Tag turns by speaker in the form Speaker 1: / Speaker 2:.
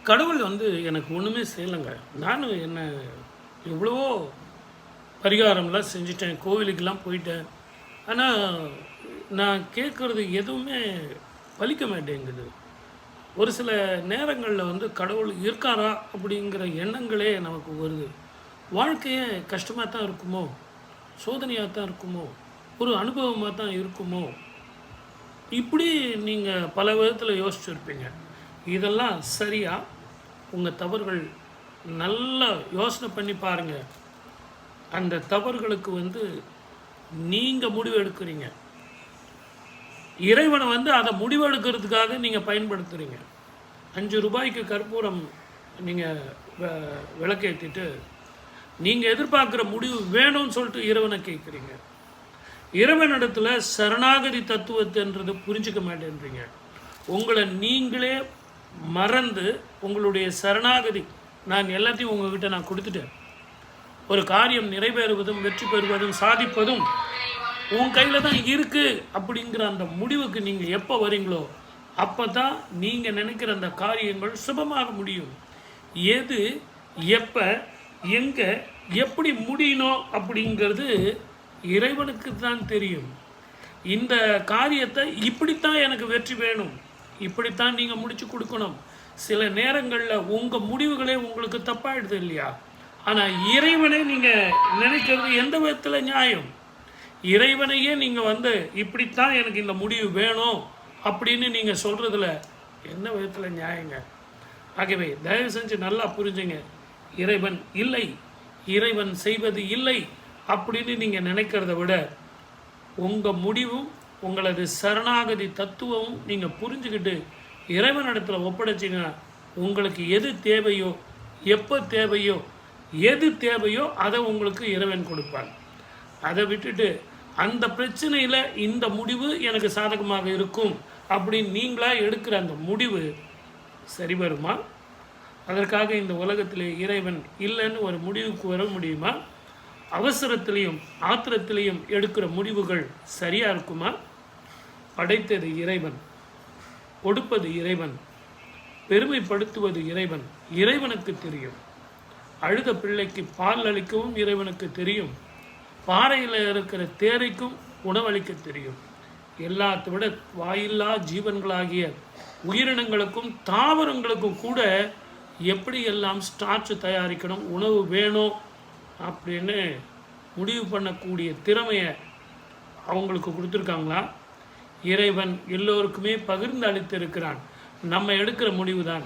Speaker 1: கடவுள் எனக்கு ஒன்றுமே செய்யலைங்க. நானும் எவ்வளவோ பரிகாரம்லாம் செஞ்சுட்டேன், கோவிலுக்கெல்லாம் போயிட்டேன். ஆனால் நான் கேட்குறது எதுவுமே பலிக்க மாட்டேங்குது. ஒரு சில நேரங்களில் கடவுள் இருக்காரா அப்படிங்கிற எண்ணங்களே நமக்கு வருது. வாழ்க்கையே கஷ்டமாக தான் இருக்குமோ, சோதனையாக தான் இருக்குமோ, ஒரு அனுபவமாக தான் இருக்குமோ, இப்படி நீங்கள் பல விதத்தில் யோசிச்சுருப்பீங்க. இதெல்லாம் சரியா? உங்கள் தவறுகள் நல்லா யோசனை பண்ணி பாருங்கள். அந்த தவறுகளுக்கு நீங்கள் முடிவு எடுக்கிறீங்க. இறைவனை அதை முடிவு எடுக்கிறதுக்காக நீங்கள் பயன்படுத்துகிறீங்க. 5 ரூபாய்க்கு கற்பூரம் நீங்கள் விளக்கேற்றிட்டு நீங்கள் எதிர்பார்க்குற முடிவு வேணும்னு சொல்லிட்டு இறைவனை கேட்குறீங்க. இறைவனிடத்தில் சரணாகதி தத்துவத்தைன்றது புரிஞ்சிக்க மாட்டேன்றீங்க. உங்களை நீங்களே மறந்து உங்களுடைய சரணாகதி, நான் எல்லாத்தையும் உங்ககிட்ட நான் கொடுத்துட்டேன், ஒரு காரியம் நிறைவேறுவதும் வெற்றி பெறுவதும் சாதிப்பதும் உன் கையில் தான் இருக்குது அப்படிங்கிற அந்த முடிவுக்கு நீங்கள் எப்போ வரீங்களோ அப்போ தான் நீங்கள் நினைக்கிற அந்த காரியங்கள் சுபமாக முடியும். எது எப்போ எங்கே எப்படி முடியணும் அப்படிங்கிறது இறைவனுக்கு தான் தெரியும். இந்த காரியத்தை இப்படித்தான் எனக்கு வெற்றி வேணும், இப்படித்தான் நீங்கள் முடிச்சு கொடுக்கணும். சில நேரங்களில் உங்கள் முடிவுகளே உங்களுக்கு தப்பாயிடுது இல்லையா? ஆனால் இறைவனே நீங்கள் நினைக்கிறது எந்த விதத்தில் நியாயம்? இறைவனையே நீங்கள் இப்படித்தான் எனக்கு இந்த முடிவு வேணும் அப்படின்னு நீங்கள் சொல்கிறதுல எந்த விதத்தில் நியாயங்க? ஆகவே தயவு செஞ்சு நல்லா புரிஞ்சுங்க. இறைவன் இல்லை, இறைவன் செய்வது இல்லை அப்படின்னு நீங்கள் நினைக்கிறத விட உங்கள் முடிவும் உங்களது சரணாகதி தத்துவமும் நீங்கள் புரிஞ்சுக்கிட்டு இறைவனிடத்தில் ஒப்படைச்சிங்கன்னா உங்களுக்கு எது தேவையோ, எப்போ தேவையோ, எது தேவையோ அதை உங்களுக்கு இறைவன் கொடுப்பான். அதை விட்டுட்டு அந்த பிரச்சனையில் இந்த முடிவு எனக்கு சாதகமாக இருக்கும் அப்படின்னு நீங்களாக எடுக்கிற அந்த முடிவு சரி வருமா? அதற்காக இந்த உலகத்தில் இறைவன் இல்லைன்னு ஒரு முடிவுக்கு வர முடியுமா? அவசரத்திலையும் ஆத்திரத்திலையும் எடுக்கிற முடிவுகள் சரியாக இருக்குமா? படைத்தது இறைவன், கொடுப்பது இறைவன், பெருமைப்படுத்துவது இறைவன். இறைவனுக்கு தெரியும். அழுத பிள்ளைக்கு பால் அளிக்கவும் இறைவனுக்கு தெரியும். பாறையில் இருக்கிற தேரைக்கும் உணவளிக்க தெரியும். எல்லாத்தை விட வாயில்லா ஜீவன்களாகிய உயிரினங்களுக்கும் தாவரங்களுக்கும் கூட எப்படி எல்லாம் ஸ்டார்ச் தயாரிக்கணும், உணவு வேணும் அப்படின்னு முடிவு பண்ணக்கூடிய திறமையை அவங்களுக்கு கொடுத்துருக்காங்களா? இறைவன் எல்லோருக்குமே பகிர்ந்து அளித்திருக்கிறான். நம்ம எடுக்கிற முடிவு தான்